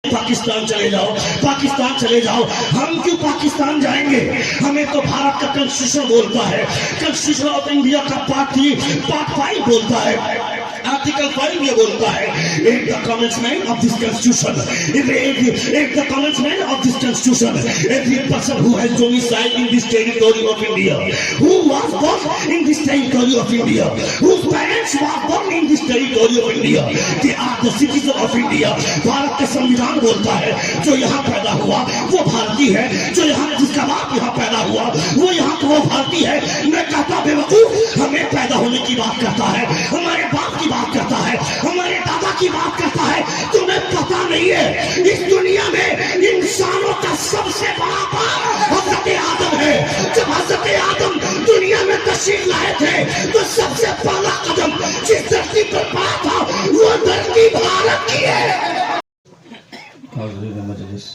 پاکستان چلے جاؤ، پاکستان چلے جاؤ. ہم کیوں پاکستان جائیں گے؟ ہمیں تو بھارت کا کنسٹیٹیوشن بولتا ہے، کنسٹیٹیوشن آف انڈیا کا پارٹ 5 بولتا ہے، آرٹیکل 5 یہ بولتا ہے ایک the commencement of this constitution, ایک the commencement of this constitution every person who has domicile in this territory of India, who was born in this territory of India, whose parents were born in this territory of India, they are the citizens of India. Bharat کا سنویدھان بولتا ہے جو یہاں پیدا ہوا وہ بھارتی ہے، جو یہاں جس کا باپ یہاں پیدا ہوا وہ یہاں کا وہ بھارتی ہے. میں کہتا بے وقوف ہمیں پیدا ہونے کی بات کرتا ہے، ہمارے باپ کی بات کرتا ہے، ہمارے دادا کی بات کرتا ہے. تمہیں پتا نہیں ہے اس دنیا میں انسانوں کا سب سے بڑا باپ حضرت آدم ہے. جب حضرت آدم دنیا میں تشریف لائے تھے تو سب سے پہلا قدم جس دھرتی پر پڑا تھا وہ دھرتی بھارت کی ہے. حاضرین مجلس،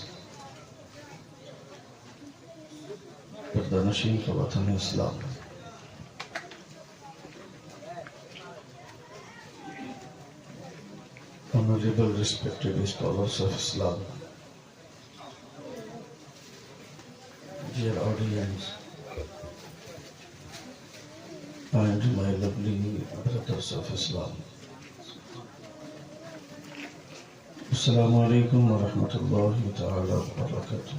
پردہ نشین خواتین اسلام، honorable respected scholars of Islam, dear audience, and my lovely brothers of Islam. السلام علیکم ورحمۃ اللہ تعالی وبرکاتہ.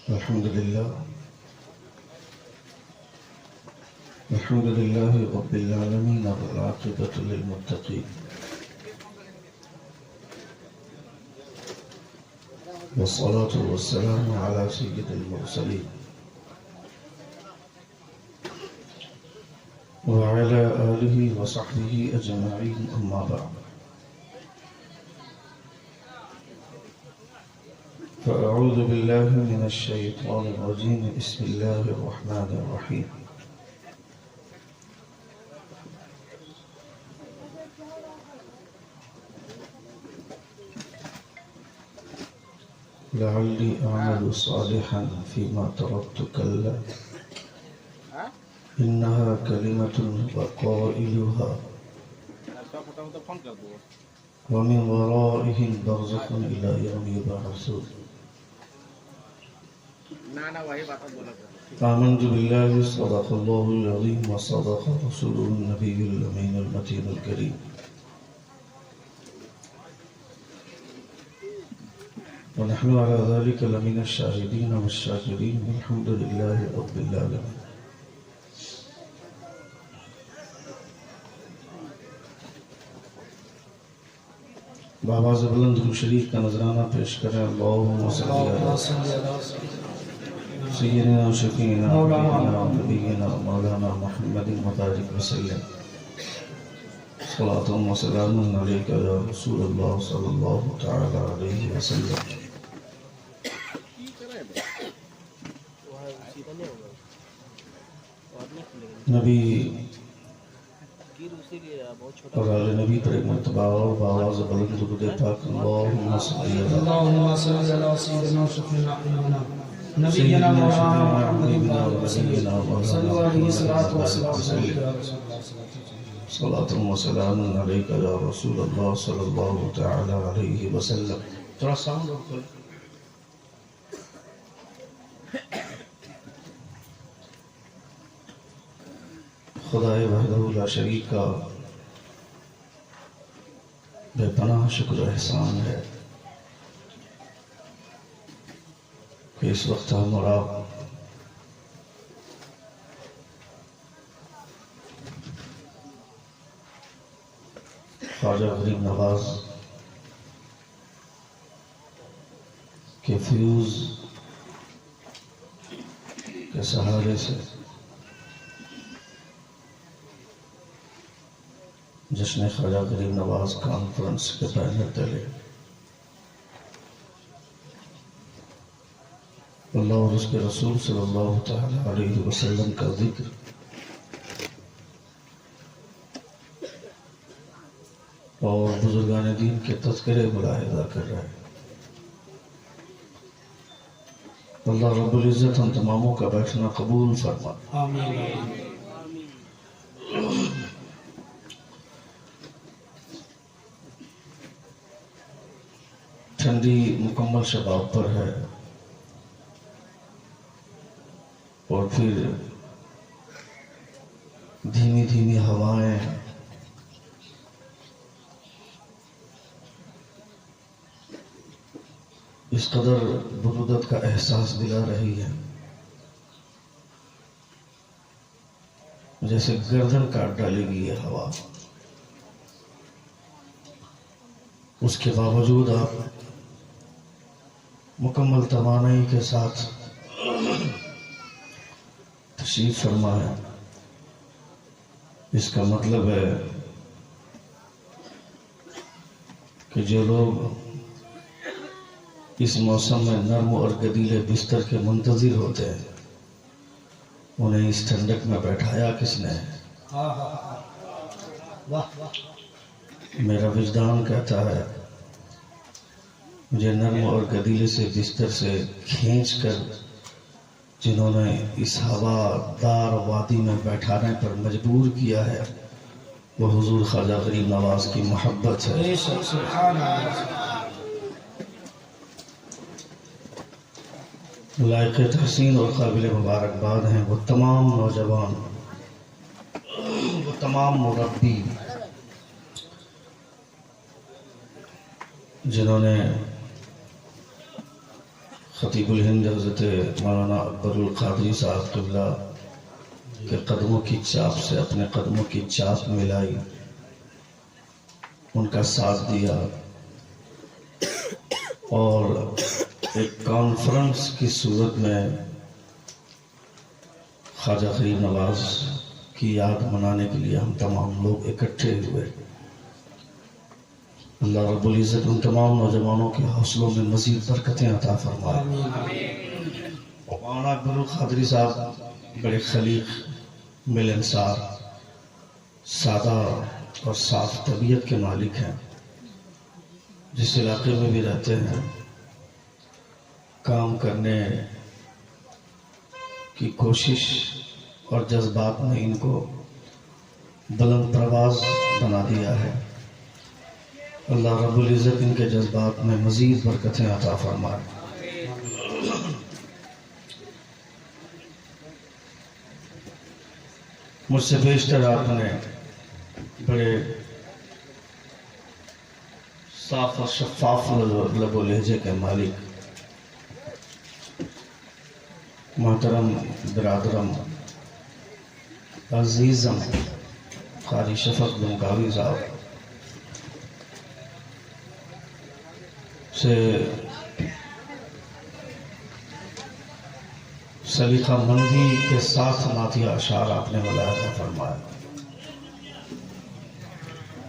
الحمد للہ رب العالمین والعاقبۃ للمتقین، والصلاة والسلام علی سید المرسلین وعلى آله وصحبه أجمعين، أما بعد، فأعوذ بالله من الشيطان الرجيم. بسم الله الرحمن الرحيم. لعلي أعمل صالحا فيما تركت كلا إنها كلمة وقائلها ومن ورائهم برزخ إلى يوم يبعثون. آمنت بالله صدق الله العظيم وصدق رسوله النبي الأمين المتين الكريم، ونحن على ذلك لمن الشاهدين والشاكرين، والحمد لله رب العالمين. بآواز بلند درود شریف کا نذرانہ پیش کریں. اللہم صلی علی سیدنا شفیعنا نبینا مولانا محمد مبارک وسلم. صلاۃ و سلام علیک یا رسول اللہ صلی اللہ تعالی علیہ وسلم. نبی اور آل نبی پر ایک مرتبہ اور بآواز بلند درود پاک. اللہم صلی علی سیدنا شفیعنا نبینا مولانا محمد صلی اللہ علیہ وسلم. صلاۃ و سلام علیک یا رسول اللہ صلی اللہ تعالی علیہ وسلم. تھوڑا ساؤنڈ اور کھول. خدائے وحدہ لا شریک کا بے پناہ شکر و احسان ہے کہ اس وقت ہم اور آپ خواجہ غریب نواز کے فیوز کے سہارے سے جشن خواجہ غریب نواز کانفرنس کے بینر تلے اللہ اور اس کے رسول صلی اللہ تعالی علیہ وسلم کا ذکر اور بزرگان دین کے تذکرے ملاحظہ کر رہے ہیں. اللہ رب العزت ہم تماموں کا بیٹھنا قبول فرما. آمین. ٹھنڈی مکمل شباب پر ہے، اور پھر دھیمی دھیمی ہوائیں اس قدر برودت کا احساس دلا رہی ہے جیسے گردن کاٹ ڈالے گی یہ ہوا. اس کے باوجود آپ مکمل توانائی کے ساتھ تشریف فرما ہے. اس کا مطلب ہے کہ جو لوگ اس موسم میں نرم اور گدیلے بستر کے منتظر ہوتے ہیں انہیں اس ٹھنڈک میں بیٹھایا کس نے؟ میرا وجدان کہتا ہے مجھے نرم اور گدیلے سے بستر سے کھینچ کر جنہوں نے اس ہوا دار وادی میں بیٹھانے پر مجبور کیا ہے وہ حضور خواجہ غریب نواز کی محبت ہے. لائق تحسین اور قابل مبارکباد ہیں وہ تمام نوجوان، وہ تمام مربی جنہوں نے خطیب الہند حضرت مولانا اکبر القادری صاحب قبلہ کے قدموں کی چاپ سے اپنے قدموں کی چاپ ملائی، ان کا ساتھ دیا اور ایک کانفرنس کی صورت میں خواجہ غریب نواز کی یاد منانے کے لیے ہم تمام لوگ اکٹھے ہوئے. اللہ رب العزت ان تمام نوجوانوں کے حوصلوں میں مزید برکتیں عطا فرمائے. مولانا اکبر القادری صاحب بڑے خلیق، ملنسار، سادہ اور صاف طبیعت کے مالک ہیں. جس علاقے میں بھی رہتے ہیں کام کرنے کی کوشش اور جذبات نے ان کو بلند پرواز بنا دیا ہے. اللہ رب العزت ان کے جذبات میں مزید برکتیں عطا فرمائے. مجھ سے بیشتر آپ نے بڑے صاف اور شفاف لب و لہجے کے مالک محترم برادرم عزیزم قاری شفق بن قاوی صاحب سے سلیقہ مندی کے ساتھ نعتیہ اشعار آپ نے ملاحظہ فرمایا.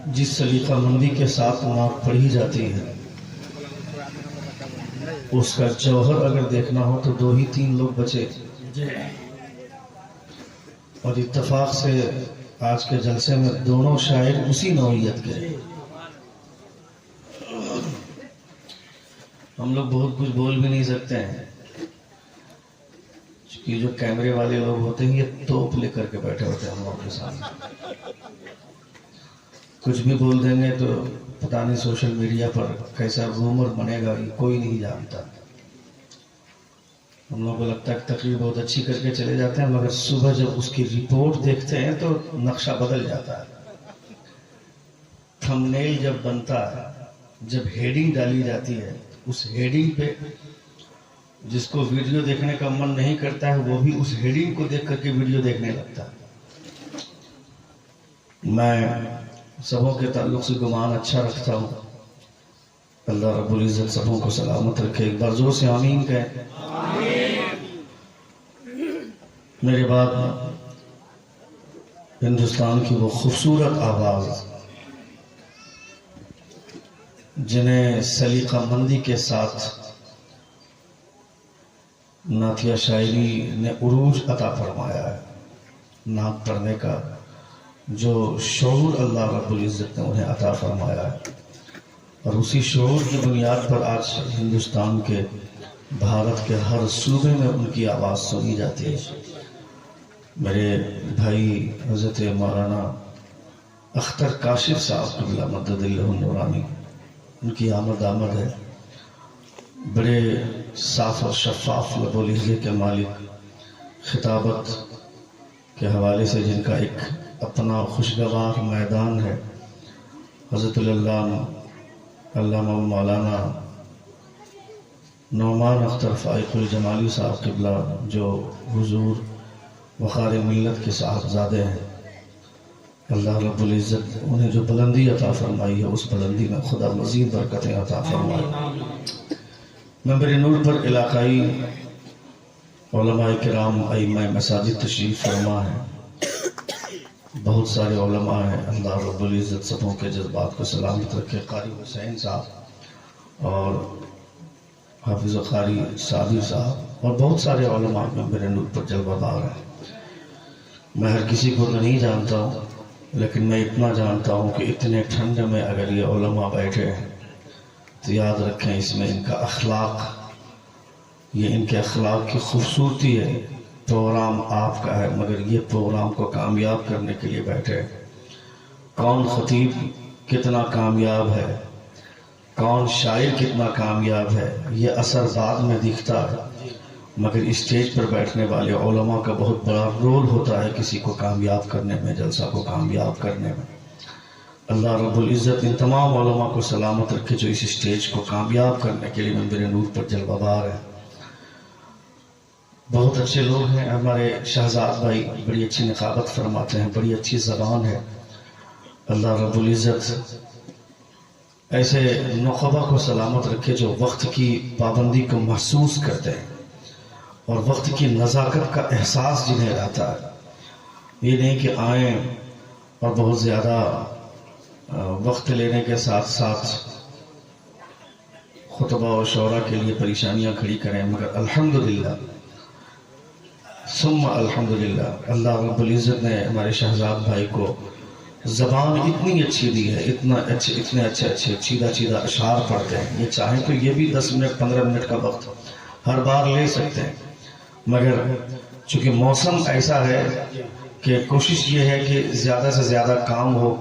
جس سلیقہ مندی کے ساتھ نعت پڑھی جاتی ہے اس کا جوہر اگر دیکھنا ہو تو 2 ہی 3 لوگ بچے، اور اتفاق سے آج کے جلسے میں دونوں شاعر اسی نوعیت کے. ہم لوگ بہت کچھ بول بھی نہیں سکتے ہیں کہ جو کیمرے والے لوگ ہوتے ہیں یہ توپ لے کر کے بیٹھے ہوتے ہیں ہم لوگوں کے سامنے. کچھ بھی بول دیں گے تو پتہ نہیں سوشل میڈیا پر کیسا رومر بنے گا یہ کوئی نہیں جانتا. ہم لوگوں کو لگتا ہے کہ تقریر بہت اچھی کر کے چلے جاتے ہیں، مگر صبح جب اس کی رپورٹ دیکھتے ہیں تو نقشہ بدل جاتا ہے. تھمبنیل جب بنتا ہے، جب ہیڈنگ ڈالی جاتی ہے، اس ہیڈنگ پہ جس کو ویڈیو دیکھنے کا من نہیں کرتا ہے وہ بھی اس ہیڈنگ کو دیکھ کر کے ویڈیو دیکھنے لگتا ہے. میں سبوں کے تعلق سے گمان اچھا رکھتا ہوں. اللہ رب العزت سبوں کو سلامت رکھے. ایک بار زور سے آمین کہیں. میرے بعد ہندوستان کی وہ خوبصورت آواز جنہیں سلیقہ مندی کے ساتھ نعتیہ شاعری نے عروج عطا فرمایا ہے. نعت پڑھنے کا جو شعور اللہ رب العزت نے انہیں عطا فرمایا ہے، اور اسی شعور کی بنیاد پر آج ہندوستان کے، بھارت کے ہر صوبے میں ان کی آواز سنی جاتی ہے. میرے بھائی حضرت مولانا اختر کاشف صاحب قبلہ مدد اللہ النورانی، ان کی آمد ہے بڑے صاف اور شفاف لب و لہجے کے مالک، خطابت کے حوالے سے جن کا ایک اپنا خوشگوار میدان ہے، حضرت علامہ مولانا نعمان اختر فائق الجمالی صاحب قبلہ، جو حضور وقار ملت کے صاحبزادے ہیں، اللہ رب العزت انہیں جو بلندی عطا فرمائی ہے اس بلندی میں خدا مزید برکتیں عطا فرمائے۔ منبر نور پر علاقائی علماء کرام ائمہ مساجد تشریف فرما ہے، بہت سارے علماء ہیں، اللہ رب العزت سبوں کے جذبات کو سلامت رکھے۔ قاری حسین صاحب اور حافظ قاری صابر صاحب اور بہت سارے علماء منبر نور پر جلوہ بار ہیں۔ میں ہر کسی کو تو نہیں جانتا ہوں، لیکن میں اتنا جانتا ہوں کہ اتنے ٹھنڈ میں اگر یہ علماء بیٹھے ہیں تو یاد رکھیں اس میں ان کا اخلاق، یہ ان کے اخلاق کی خوبصورتی ہے۔ پروگرام آپ کا ہے مگر یہ پروگرام کو کامیاب کرنے کے لیے بیٹھے ہیں۔ کون خطیب کتنا کامیاب ہے، کون شاعر کتنا کامیاب ہے، یہ اثر بعد میں دکھتا ہے، مگر اسٹیج پر بیٹھنے والے علماء کا بہت بڑا رول ہوتا ہے کسی کو کامیاب کرنے میں، جلسہ کو کامیاب کرنے میں۔ اللہ رب العزت ان تمام علماء کو سلامت رکھے جو اس اسٹیج کو کامیاب کرنے کے لیے منبر نور پر جلوہ بار ہے۔ بہت اچھے لوگ ہیں ہمارے شہزاد بھائی، بڑی اچھی نقابت فرماتے ہیں، بڑی اچھی زبان ہے۔ اللہ رب العزت ایسے نخبہ کو سلامت رکھے جو وقت کی پابندی کو محسوس کرتے ہیں اور وقت کی نزاکت کا احساس جنہیں رہتا ہے۔ یہ نہیں کہ آئیں اور بہت زیادہ وقت لینے کے ساتھ ساتھ خطبہ و شورا کے لیے پریشانیاں کھڑی کریں، مگر الحمدللہ ثم الحمدللہ اللہ رب العزت نے ہمارے شہزاد بھائی کو زبان اتنی اچھی دی ہے، اتنے اچھے چیدہ اشعار پڑھتے ہیں۔ یہ چاہیں تو یہ بھی 10 منٹ 15 منٹ کا وقت ہر بار لے سکتے ہیں، مگر چونکہ موسم ایسا ہے کہ کوشش یہ ہے کہ زیادہ سے زیادہ کام ہو،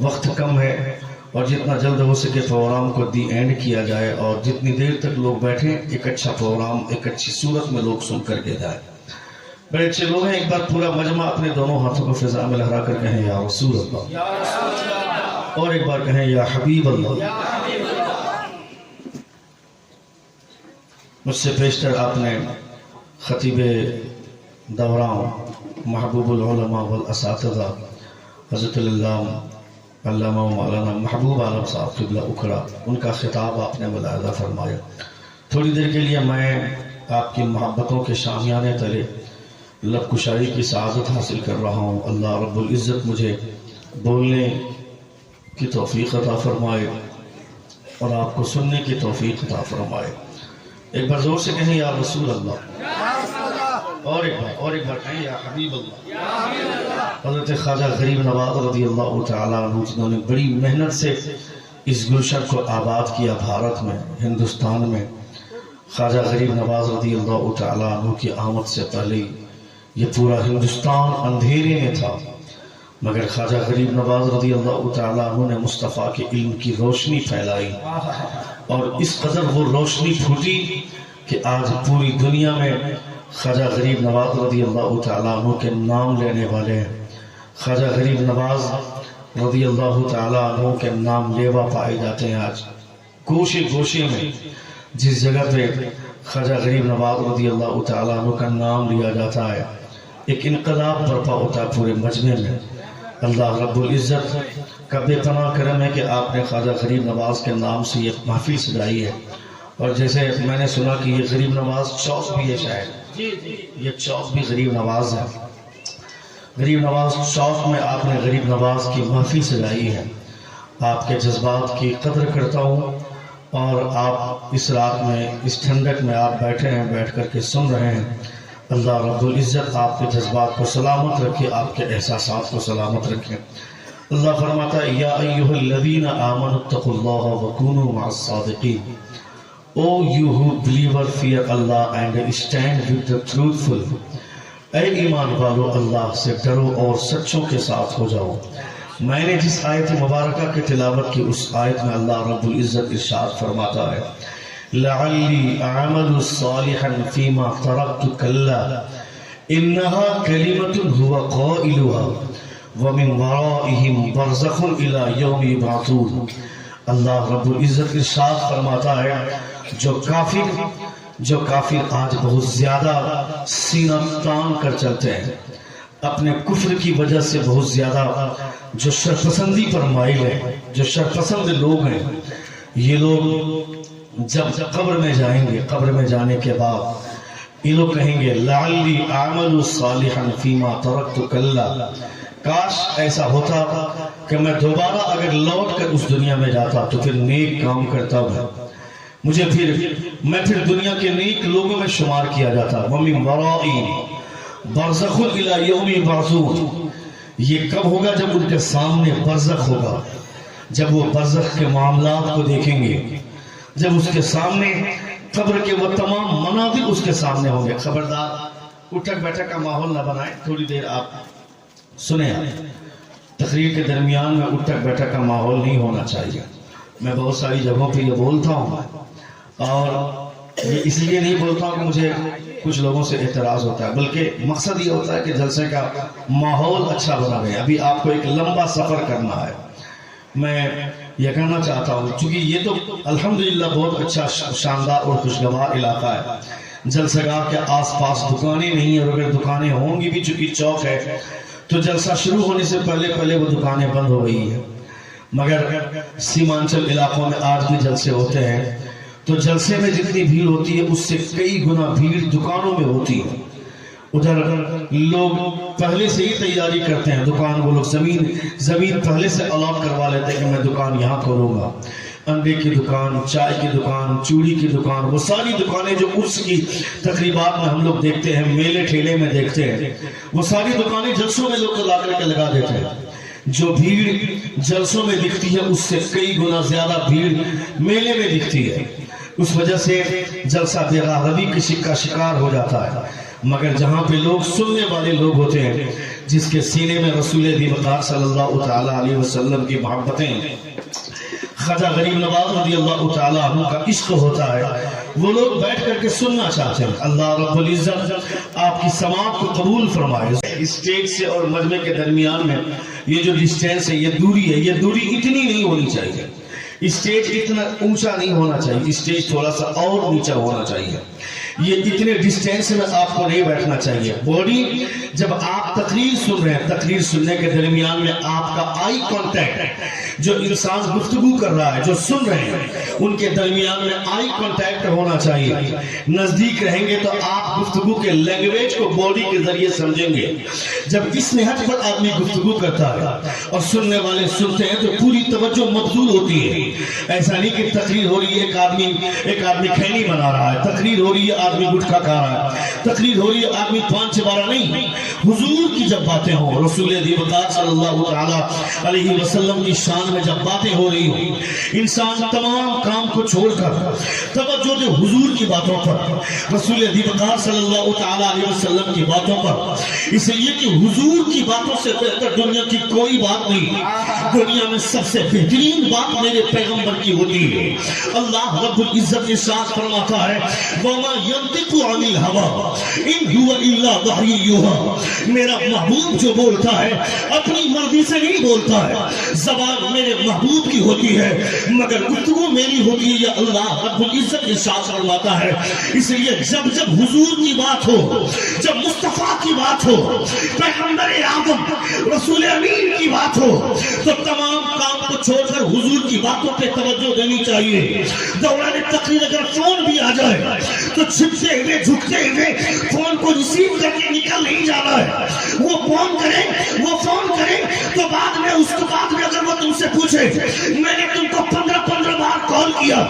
وقت کم ہے، اور جتنا جلد ہو سکے پروگرام کو دی اینڈ کیا جائے اور جتنی دیر تک لوگ بیٹھیں ایک اچھا پروگرام ایک اچھی صورت میں لوگ سن کر کے جائے۔ بڑے اچھے لوگ ہیں، ایک بار پورا مجمع اپنے دونوں ہاتھوں کو فضا میں لہرا کر کہیں یا رسول اللہ، اور ایک بار کہیں یا حبیب اللہ۔ مجھ سے پیشتر آپ نے خطیب دوران محبوب العلماء والاساتذہ حضرت علامہ مولانا محبوب عالم صاحب قبلہ اکھڑا، ان کا خطاب آپ نے ملاحظہ فرمایا۔ تھوڑی دیر کے لیے میں آپ کی محبتوں کے شامیانے تلے لب کشائی کی سعادت حاصل کر رہا ہوں۔ اللہ رب العزت مجھے بولنے کی توفیق عطا فرمائے اور آپ کو سننے کی توفیق عطا فرمائے۔ ایک بار زور سے کہیں یا رسول اللہ، اور ایک بار کہیں یا حبیب اللہ۔ حضرت خواجہ غریب نواز رضی اللہ تعالیٰ عنہ جنہوں نے بڑی محنت سے اس گلشن کو آباد کیا بھارت میں، ہندوستان میں، خواجہ غریب نواز رضی اللہ تعالیٰ عنہ کی آمد سے پہلے یہ پورا ہندوستان اندھیرے میں تھا، مگر خواجہ غریب نواز رضی اللہ تعالیٰ عنہ نے مصطفیٰ کے علم کی روشنی پھیلائی اور اس قدر وہ روشنی پھوٹی کہ آج پوری دنیا میں خواجہ غریب نواز رضی اللہ تعالیٰ عنہ کے نام لینے والے ہیں۔ خواجہ غریب نواز رضی اللہ تعالیٰ عنہ کے نام لیوا پائے جاتے ہیں۔ آج گوشے گوشے میں جس جگہ پہ خواجہ غریب نواز رضی اللہ تعالیٰ عنہ کا نام لیا جاتا ہے ایک انقلاب برپا ہوتا ہے پورے مجمع میں۔ اللہ رب العزت کا بے پناہ کرم ہے کہ آپ نے خواجہ غریب نواز کے نام سے یہ محفل سجائی ہے، اور جیسے میں نے سنا کہ یہ غریب نواز چوک بھی ہے، شاید یہ چوک بھی غریب نواز ہے۔ غریب نواز چوک میں آپ نے غریب نواز کی محفل سجائی ہے۔ آپ کے جذبات کی قدر کرتا ہوں، اور آپ اس رات میں اس ٹھنڈک میں آپ بیٹھے ہیں، بیٹھ کر کے سن رہے ہیں۔ اللہ رب العزت آپ کے جذبات کو سلامت رکھے، آپ کے احساسات کو سلامت رکھے۔ اللہ فرماتا ہے یا ایھا الذین آمنوا اتقوا اللہ وکونوا مع الصادقین۔ O you who believer fear Allah and stand with the truthful۔ اے ایمان والو اللہ سے ڈرو اور سچوں کے ساتھ ہو جاؤ۔ میں نے جس آیت مبارکہ کی تلاوت کی اس آیت میں اللہ رب العزت ارشاد فرماتا ہے لعلی اعمل صالحا فیما ترکت کلا انها کلمۃ هو قائلها ومن ورائهم برزخ الى یوم یبعثون. اللہ رب العزت ارشاد فرماتا ہے جو کافر آج بہت زیادہ سینہ تان کر چلتے ہیں اپنے کفر کی وجہ سے، بہت زیادہ جو شرپسندی پر مائل ہے، جو شرپسند لوگ ہیں، یہ لوگ جب قبر میں جائیں گے، قبر میں جانے کے بعد یہ لوگ کہیں گے لعلی اعمل صالحا فیما ترکت کلا، کاش ایسا ہوتا کہ میں دوبارہ اگر لوٹ کر اس دنیا میں جاتا تو پھر نیک کام کرتا ہوں، میں پھر دنیا کے نیک لوگوں میں شمار کیا جاتا. وَمِن وَرَائِهِمْ بَرْزَخٌ إِلَى يَوْمِ يُبْعَثُونَ. یہ کب ہوگا؟ جب ان کے سامنے برزخ ہوگا، جب وہ برزخ کے معاملات کو دیکھیں گے، جب اس کے سامنے قبر کے وہ تمام مناظر اس کے سامنے ہوں گے. خبردار اٹھک بیٹھک کا ماحول نہ بنائیں، تھوڑی دیر آپ سنیں. تقریر کے درمیان میں اٹھک بیٹھک کا ماحول نہیں ہونا چاہیے. میں بہت ساری جگہوں پہ یہ بولتا ہوں اور یہ اس لیے نہیں بولتا ہوں کہ مجھے کچھ لوگوں سے اعتراض ہوتا ہے، بلکہ مقصد یہ ہوتا ہے کہ جلسے کا ماحول اچھا بنا رہے. ابھی آپ کو ایک لمبا سفر کرنا ہے. میں یہ کہنا چاہتا ہوں چونکہ یہ تو الحمدللہ بہت اچھا شاندار اور خوشگوار علاقہ ہے، جلسہ گاہ کے آس پاس دکانیں نہیں ہیں، اور اگر دکانیں ہوں گی بھی چونکہ چوک ہے تو جلسہ شروع ہونے سے پہلے وہ دکانیں بند ہو گئی ہیں. مگر سیمانچل علاقوں میں آج بھی جلسے ہوتے ہیں تو جلسے میں جتنی بھیڑ ہوتی ہے اس سے کئی گنا بھیڑ دکانوں میں ہوتی ہے. ادھر لوگ پہلے سے ہی تیاری کرتے ہیں، دکان وہ لوگ زمین پہلے سے الاٹ کروا لیتے ہیں کہ میں دکان یہاں کھولوں گا. انڈے کی دکان، چائے کی دکان، چوڑی کی دکان، وہ ساری دکانیں جو عرس کی تقریبات میں ہم لوگ دیکھتے ہیں، میلے ٹھیلے میں دیکھتے ہیں، وہ ساری دکانیں جلسوں میں لوگ لا کر کے لگا دیتے ہیں. جو بھیڑ جلسوں میں دکھتی ہے اس سے کئی گنا زیادہ بھیڑ میلے میں دکھتی ہے. اس وجہ سے جلسہ بے راغبی کا شکار ہو جاتا ہے. مگر جہاں پہ لوگ سننے والے لوگ ہوتے ہیں، جس کے سینے میں رسول دیوقار صلی اللہ تعالی علیہ وسلم کی محبتیں، خواجہ غریب نواز رضی اللہ تعالیٰ عنہ کا عشق ہوتا ہے، وہ لوگ بیٹھ کر کے سننا چاہتے ہیں. اللہ رب العزت آپ کی سماعت کو قبول فرمائے. اسٹیج سے اور مجمع کے درمیان میں یہ جو ڈسٹینس ہے، یہ دوری اتنی نہیں ہونی چاہیے. اسٹیج اتنا اونچا نہیں ہونا چاہیے، اسٹیج تھوڑا سا اور نیچا ہونا چاہیے. یہ اتنے ڈسٹینس میں آپ کو نہیں بیٹھنا چاہیے. باڈی جب آپ تقریر سن رہے ہیں، تقریر سننے کے درمیان میں آپ کا آئی کانٹیکٹ، جو انسان گفتگو کر رہا ہے، جو سن رہے ہیں، ان کے درمیان میں آئی کانٹیکٹ ہونا چاہیے. نزدیک رہیں گے تو آپ گفتگو کے لینگویج کو باڈی کے ذریعے سمجھیں گے. جب اس نہج پر آدمی گفتگو کرتا ہے اور سننے والے سنتے ہیں تو پوری توجہ مبذول ہوتی ہے. ایسا نہیں کہ تقریر ہو رہی ہے، ایک آدمی کھینی بنا رہا ہے، تقریر ہو رہی ہے آدمی گٹکا کھا رہا ہے، تقریر ہو رہی ہے آدمی پان چبا رہا. نہیں، حضور کی جب باتیں ہوں، رسول دیوقار صلی اللہ تعالی علیہ وسلم کی شان میں جب باتیں ہو رہی ہوں، انسان تمام کام کو چھوڑ کر توجہ دے حضور کی باتوں پر، رسول دیوقار صلی اللہ تعالی علیہ وسلم کی باتوں پر. اس لیے کہ حضور کی باتوں سے بہتر دنیا کی کوئی بات نہیں. دنیا میں سب سے بہترین بات میرے پیغمبر کی ہوتی ہے. اللہ رب العزت ارشاد فرماتا ہے وَمَا يَنطِقُ عَنِ الْهَوَىٰ إِنْ هُوَ إِلَّا وَحْيٌ يُوحَىٰ. میرا محبوب جو بولتا ہے اپنی مرضی سے نہیں بولتا ہے. زبان میرے محبوب کی ہوتی ہے مگر گفتگو میری ہوتی ہے. یا اللہ رب العزت ارشاد فرماتا ہے. اس لیے جب حضور کی بات ہو، جب مصطفیٰ کی بات ہو، پیغمبر اعظم رسول امین کی بات ہو، تو تمام کام کو چھوڑ کر حضور کی باتوں پہ توجہ دینی چاہیے. دوران تقریر اگر فون بھی آ جائے تو چھپتے ہوئے جھکتے ہوئے فون کو ریسیو کر کے نکل نہیں جانا ہے. وہ فون کریں تو بعد میں اس کے بعد میں اگر وہ تم سے پوچھے میں نے تم کو 15 بار کال کیا،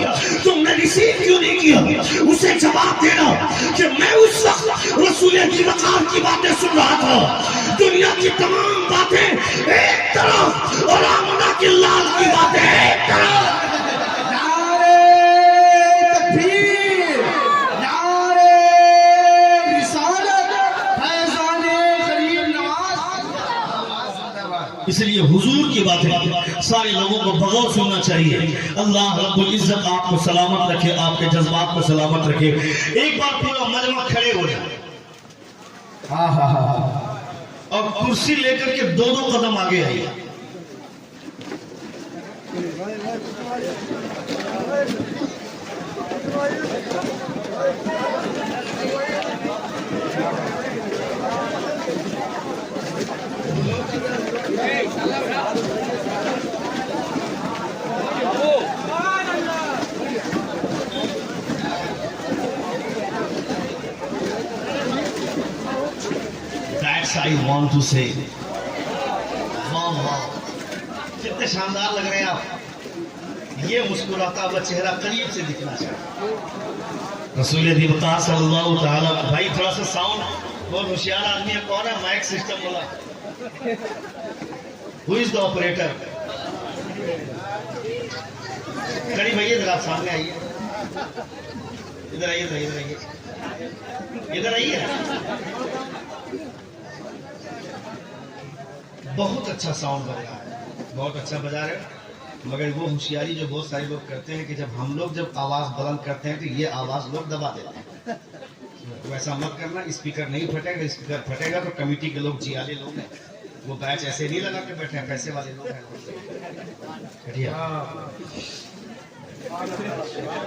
تم نے ریسیو کیوں نہیں کیا، اسے جواب دینا کہ میں اس وقت رسول دیوقار کی باتیں سن رہا تھا. دنیا کی تمام باتیں ایک طرف اور آمنہ کے لال کی باتیں ایک طرف. اس اس لیے حضور کی باتیں سارے لوگوں کو بغور سننا چاہیے. اللہ رب العزت آپ کو سلامت رکھے, آپ کے جذبات کو سلامت رکھے. ایک بار پورا مجمع کھڑے ہو جائے اور کرسی لے کر کے 2 قدم آگے آئیے. That's I want to say. واہ واہ, کتنے شاندار لگ رہے ہیں آپ. یہ مسکراتا ہوا چہرہ قریب سے دکھنا چاہیے. رسول دیوتا صلی اللہ تعالیٰ. بھائی تھوڑا سا ساؤنڈ, بہت ہوشیار آدمی ہے. کون ہے مائک سسٹم والا؟ Who is the operator? قریب آئیے ذرا, آپ سامنے آئیے. ادھر آئیے, ادھر آئیے, ادھر آئیے. بہت اچھا ساؤنڈ بج رہا ہے, بہت اچھا بجا رہے ہیں. مگر وہ ہوشیاری جو بہت سارے لوگ کرتے ہیں کہ جب آواز بلند کرتے ہیں تو یہ آواز لوگ دبا دیتے ہیں. ویسا مت کرنا. اسپیکر نہیں پھٹے گا. اسپیکر پھٹے گا تو کمیٹی کے لوگ جیالے لوگ ہیں, وہ بیچ ایسے نہیں لگا کے بیٹھے ہیں, پیسے والے لوگ ہیں.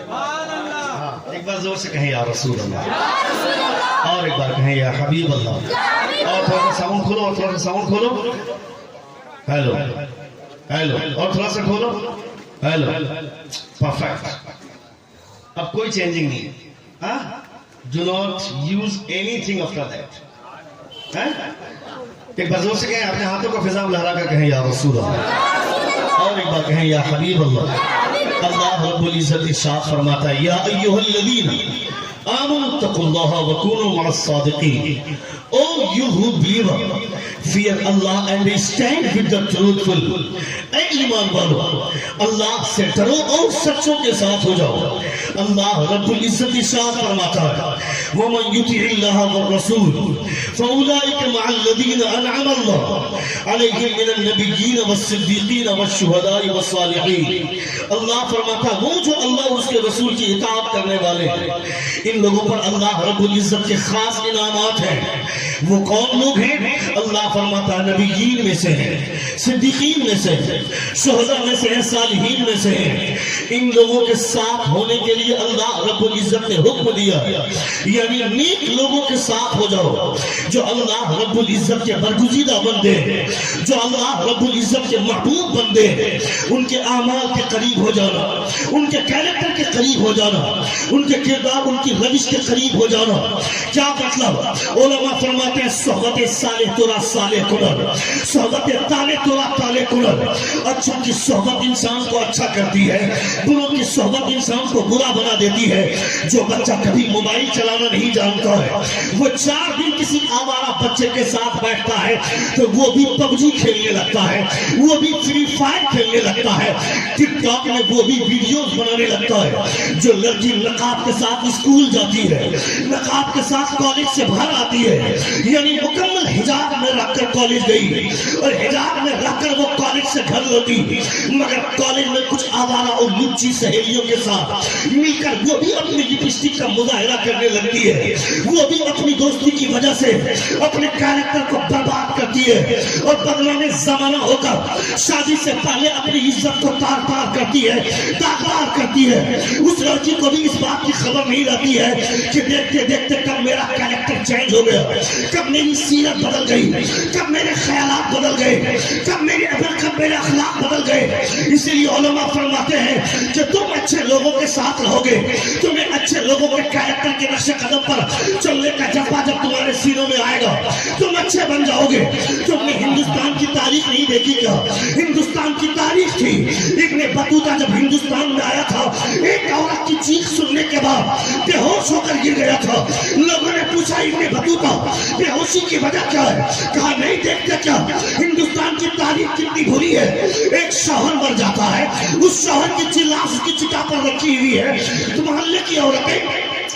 ہاں, ایک بار زور سے کہیں یا رسول اللہ, اور ایک بار کہیں یا حبیب اللہ. اور تھوڑا سا ساؤنڈ کھولو, اور تھوڑا سا ساؤنڈ کھولو. ہیلو ہیلو, اور تھوڑا سا کھولو. Hello, perfect. اب کوئی چینجنگ نہیں ہے. Do not use any thing after that. ایک بار زور سے کہیں, اپنے ہاتھوں کو فضا میں لہرا کر کہیں یا رسول اللہ, اور ایک بار کہیں یا حبیب اللہ. اللہ رب العزت ارشاد فرماتا ہے, یا ایھا الذین آمنوا اتقوا اللہ وکونوا مع الصادقین. Oh, you who believe, fear Allah and stand with the truthful. اے ایمان والو, اللہ سے ڈرو اور سچوں کے ساتھ ہو جاؤ. اللہ رب العزت ارشاد فرماتا ہے, وَمَن يُطِعِ اللَّهَ وَالرَّسُولَ فَأُولَٰئِكَ مَعَ الَّذِينَ أَنْعَمَ اللَّهُ عَلَيْهِم مِّنَ النَّبِيِّينَ وَالصِّدِّيقِينَ وَالشُّهَدَاءِ وَالصَّالِحِينَ. اللہ فرماتا ہے, وہ جو اللہ اور اس کے رسول کی اطاعت کرنے والے ہیں, ان لوگوں پر اللہ رب العزت کے خاص انعامات ہیں. وہ کون لوگ ہیں؟ اللہ فرماتا ہے, نبیین میں سے ہیں, صدیقین میں سے ہیں, شہداء میں سے ہیں, صالحین میں سے ہیں. ان لوگوں کے ساتھ ہونے کے لیے اللہ رب العزت نے حکم دیا, یعنی نیک لوگوں کے ساتھ ہو جاؤ, جو اللہ رب العزت کے برگزیدہ بندے ہیں, جو اللہ رب العزت کے محبوب بندے ہیں. ان کے اعمال کے قریب ہو جانا, ان کے کیریکٹر کے قریب ہو جانا, ان کے کردار, ان کی روش کے قریب ہو جانا. کیا مطلب؟ علماء فرماتے ہیں, صحبت صالح ترا صالح کنر, صحبت طالح ترا طالح کنر. اچھوں کی صحبت انسان کو اچھا کرتی ہے, بروں کی صحبت انسان کو برا بنا دیتی ہے. جو بچہ کبھی موبائل چلانا نہیں جانتا ہے, وہ 4 دن کسی آوارہ بچے کے ساتھ بیٹھتا ہے تو وہ بھی پب جی کھیلنے لگتا ہے, وہ بھی فری فائر کھیلنے لگتا ہے, ٹک ٹاک میں وہ بھی ویڈیوز بنانے لگتا ہے. جو لڑکی نقاب کے ساتھ اسکول جاتی ہے, نقاب کے ساتھ کالج سے باہر آتی ہے, یعنی مکمل حجاب میں رکھ کر کالج گئی اور حجاب میں رکھ کر وہ کالج سے گھر لوٹی, مگر کالج میں کچھ آوارہ اور لچی سہیلیوں کے ساتھ مل کر وہ بھی اپنی لپسٹک کا مظاہرہ کرنے لگتی ہے, وہ بھی اپنی دوستی کی وجہ سے اپنے کیریکٹر کو برباد کرتی ہے, اور بدنام زمانہ ہو کر شادی سے پہلے اپنی عزت کو تار تار کرتی ہے, داغدار کرتی ہے. اس لڑکی کو بھی اس بات کی خبر نہیں رہتی ہے کہ دیکھتے دیکھتے کب میرا کیریکٹر چینج ہو گیا, کب میری سیرت بدل گئی, کب میرے خیالات بدل گئے, کب میرے اخلاق بدل گئے. اسی لیے علماء فرماتے ہیں کہ تم اچھے لوگوں کے ساتھ رہو گے, تمہیں اچھے لوگوں کے کیریکٹر کے نقش قدم پر چلنے کا جذبہ جب تمہارے سینوں میں آئے گا, تم اچھے بن جاؤ گے. تم نے ہندوستان کی تاریخ نہیں دیکھی کیا؟ ہندوستان کی تاریخ تھی, ابن بطوطہ جب ہندوستان میں آیا تھا, ایک عورت کی چیخ سننے کے بعد بے ہوش ہو کر گر گیا تھا. لوگوں نے پوچھا, ابن بطوطہ بے ہوشی کی وجہ کیا ہے؟ کہا, نہیں دیکھتے کیا ہندوستان کی تاریخ کتنی بری ہے. ایک شوہر مر جاتا ہے, اس شوہر کی لاش اس کی چتا پر رکھی ہوئی ہے, تو محلے کی عورتیں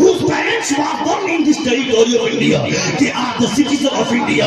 whose parents were born in this territory of India, they are the citizen of India।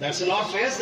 That's not fair